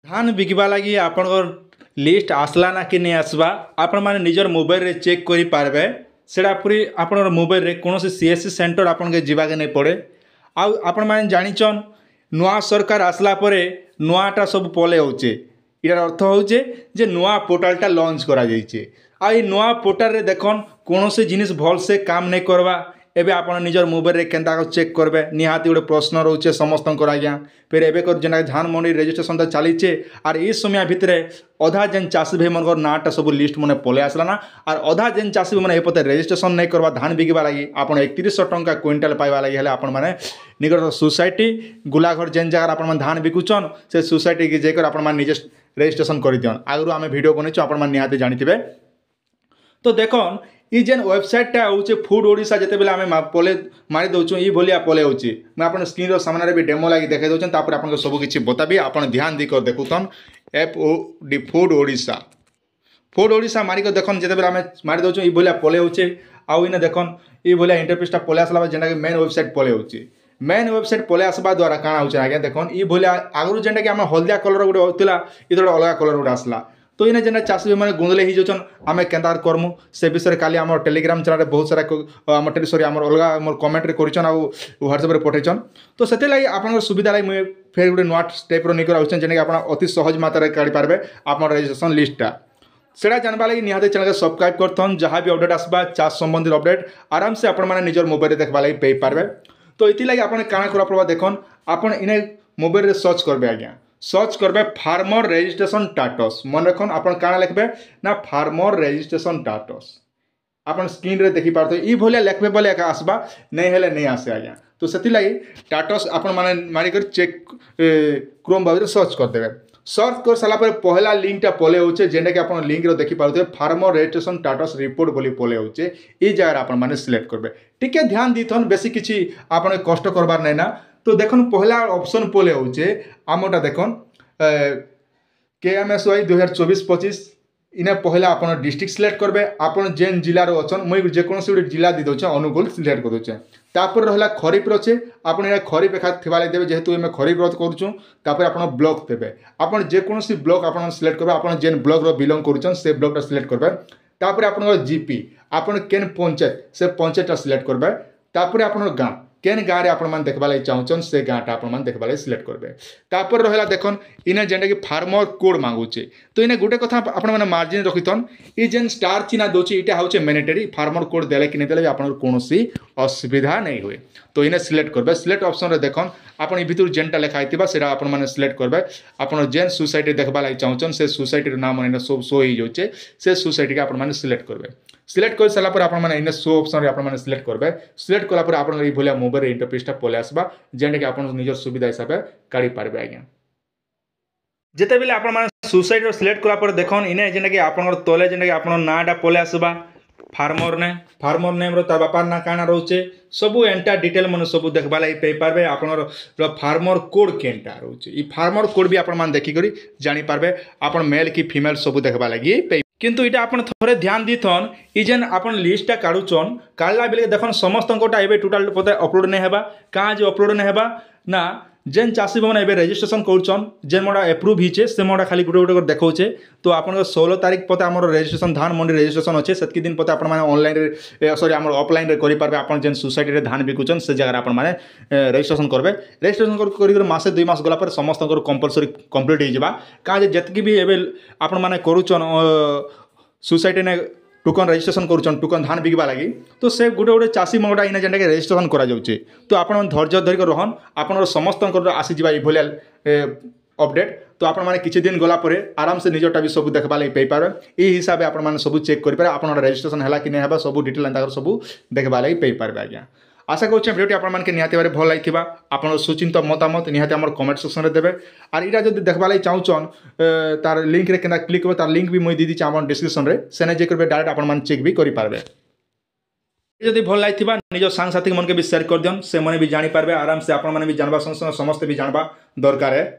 धान बिकवा लगी आपण लिस्ट आसला ना कि नहीं आसवा आपण मैंने निजर मोबाइल रे चेक करि पारबे। सेटा पूरी आपण मोबाइल रे कौन सीएससी सेंटर आपन के जीवा के नहीं पड़े। आपण मैंने जानिछन नुआ सरकार आसला परे नुआटा सब पले होचे। यार अर्थ होचे जे नुआ पोर्टालटा लॉन्च करा जाइछे। आ ई नुआ पोर्टाल रे देखन कौन से जिनिस भल से काम नहीं करवा एबे आपण निजर मोबाइल रे केनता चेक करबे निहाती गोटे प्रश्न रोचे समस्त आज्ञा। फिर एवं जेना धान मंडी रेजिस्ट्रेशन तो चलीचे आर इस समय भितर अधा जेन चाषी भाई मन नाटा सब लिस्ट मैंने पलि आसला ना आर अधा जेन चाषी मैंने एपते रेजिस्ट्रेशन नहीं करवा धान बिकवा लगी आपड़ 3100 टंका क्विंटाल पाइबा लगी हेले आपण मैंने निकट सोसाइटी गुलाघर जेन जगह आप धान बिकुचन से सोसाइटी की जाकर आप निजे रेजिस्ट्रेशन कर दियन। आगु आम भिड बनईचु आप निहाती जानिथिबे। तो देखन ई जेन वेबसाइटा होचे फूड ओडिशा जेते बेले आमे पले मारी दउछु ई भलिया पले होची मैं आपन स्क्रीन रो सामने रे भी डेमो लागि देखाइ दउछन तापर आपन सब किछि बताबी आपन ध्यान दी कर देखुतन FOD फूड ओडिशा मारी को देखन जेते बेले आमे मारी दउछु ई भलिया पले होचे आउ इने देखन ई भलिया इंटरफेसटा पले आसला जेना कि मेन वेबसाइट पले होची। मेन वेबसाइट पले आसबा द्वारा काना होचे आज्ञा देखन ई भलिया आगरु जेंटा कि आमे हल्दिया कलर गुटे होतिला ई थोड़ा अलग कलर गुटे आसला। तो इने जेना चाषी मैंने गुंदले ही जान आम केन्ता करमु से विषय काली आम टेलीग्राम चैनल बहुत सारा आम सॉरी आम अलग मोर कमेंट करछन आ व्हाट्सएप रे पठेछन। तो सेते लागि आपन सुविधा लागि मुझे फेर गोटे नुआ स्टेप रो निकर आउछन जेना कि आपन अति सहज मात्रा काढी पारबे आपन रजिस्ट्रेशन लिस्टटा सेटा जानबा लागि निहाते चैनल के सब्सक्राइब करथन जहाँ भी अपडेट आसबा चाष संबंधित अपडेट आराम से आपण माने निजर मोबाइल रे देखबा लागि पे पारबे। तो इति लागि आपन काना करा पड़बा देखन आपन इने मोबाइल रे सर्च करबे आज्ञा सर्च करबे फार्मर रेजिस्ट्रेशन स्टेटस मन रखन आपन काना लिखबे ना फार्मर रेजिस्ट्रेशन स्टेटस आपन स्क्रीन रे देखि पारतो ई भलिया लिखबे बोले का आसबा नहीं हेले नहीं आसे आज्ञा। तो सेति लागि स्टेटस आपन माने मारी कर चेक क्रोम ब्राउजर सर्च कर देबे। सर्च कर साला पर पहला लिंकटा पले होचे जेने कि आपन लिंक रो देखि पारतो फार्मर रेजिस्ट्रेशन स्टेटस रिपोर्ट बोली पले होचे ई जगह आपन माने सिलेक्ट करबे। टिके ध्यान दिथन बेसी किछि आपन कष्ट करबार नै ना। तो देखन पहला ऑप्शन पोले होचे आमटा देखन KMSY 2024-25 इने पहला अपन डिस्ट्रिक्ट सिलेक्ट करबे आपन जेन जिला रो अछन मुई जे कोनोसी गोटे जिला दी दोचे अनुकूल सिलेक्ट कर दोचे। तापर रहला खरीफ रछे आपन ए खरीफ एखा थिबा ले देबे जेहेतु एमे खरीफ रत करूछु तापर आपन ब्लॉक देबे आपन जे कोनोसी ब्लॉक आपन सिलेक्ट करबे आपन जेन ब्लॉक रो बिलोंग करूछन से ब्लॉक टा सिलेक्ट करबे। तापर आपन जीपी आपन केन पंचायत से पंचायत टा सिलेक्ट करबे। तापर आपन गां केन गाँव में आपण देखा लगे चाहून से गाँटा आपण देखा लगे सिलेक्ट करेंगे। तापर रहा देखन इने जेनटा कि फार्मर कोड मांगुचे तो इने गोटे कथा आपण मैंने मार्जिन रखिथन ये जेन स्टार चिन्ह दूसरी यहाँ हूँ मैंडेटरी फार्मर कोड देले कि नहीं देले आप कौन असुविधा नहीं हुए। तो इने सिलेक्ट करेंगे सिलेक्ट ऑप्शन रे देखन आपन भीतर जेनटा लिखाई से आपण मैंने सिलेक्ट करेंगे आपन जेन सोसाइटी देखा लगे चाहून से सोसाइटी नाम मैंने सब शो हो जाऊे से सोसाइटी के आपण मैंने सिलेक्ट करेंगे। सिलेक्ट कर सारा आप मैंने शो ऑप्शन रे आप सिलेक्ट करेंगे। सिलेक्ट कला आप भलिया मोबाइल इंटरफेसटा पले आसबा जेनटा कि आप निजर सुविधा हिसाब से काढ़ी पारबे आज्ञा। जेते बेले आपण माने सोसाइटी सिलेक्ट कला देखन इने जेनटा कि आपण तले जेनटा कि आपण नाटा पले आसबा फार्मर नेम रो तार बापार ना काना रोचे सबु एंटा डिटेल मन सबु देखबा लागि पे पारबे। आपण फार्मर कोड केनटा रोचे ई फार्मर कोड भी आपण मान देखि करी जानि पारबे आपण मेल की फीमेल सबु देखबा लागि पे। किंतु इटा आपण थोड़े ध्यान दीथन ई जेन आपण लिस्टटा काढुचन काढला बेले देखन समस्त कोटा एबे टोटल पते अपलोड नै हेबा का जे अपलोड नै हेबा ना जेन चाषी मैंने एबे रेजिस्ट्रेशन करुचन जेन मोटा एप्रूव हिचे से मोटा खाली गोटे गोटे देखाऊे। तो आपन 16 तारीख पते आम रेजिस्ट्रेशन धान मंडी रेजिस्ट्रेशन अच्छे से दिन पते आपण माने ऑनलाइन सॉरी आम ऑफलाइन रे करि पारबे आपण जेन सोसाइटी रे धान बिकुचन से जगह आपण माने रेजिस्ट्रेशन करबे। रेजिस्ट्रेशन कर मासे 2 मास गला पर समस्त कंपलसरी कंप्लीट हो जाबा का जे जतकी भी एबे आपण माने करुचन सोसाइटी ने टोकन रेजिस्ट्रेशन करुचन टोकन धान बिकवा लगी तो से गोटे गोटे चाषी मंगटा इना जेनटा कि रेजिस्ट्रेशन करा जाउचे। तो आपण धैर्य धरिक रहन आपण समस्त आसीजा ये भलिया अपडेट। तो आपण माने किछि दिन गला परे आराम से निजटा भी सब देखबा लागि पे पारबे। ई हिसाब से आपण माने सब चेक करि पारे आपण रेजिस्ट्रेशन हला कि नै हेबा सब डिटेल अंता सब देखबा लागि पे पारबे आज्ञा। आशा करूँ भिडियो आपण मानके निहाती भाव भल लगी आपन सुचिंत मतामत निहाती आम कमेंट सेक्शन में देवे। आर इटा जब देखा लगे चाहून तार लिंक रे केना क्लिक कर तार लिंक भी मुझे दी आम डिस्क्रिप्शन रे सेने जे करबे डायरेक्ट आपण मान चेक भी करि पारबे। जदि भल लगी निज सांग साथी मन के भी शेयर कर दियन से मने भी जानि पारबे आराम से आपण माने भी जानबा समस्त भी जानबा दरकार है।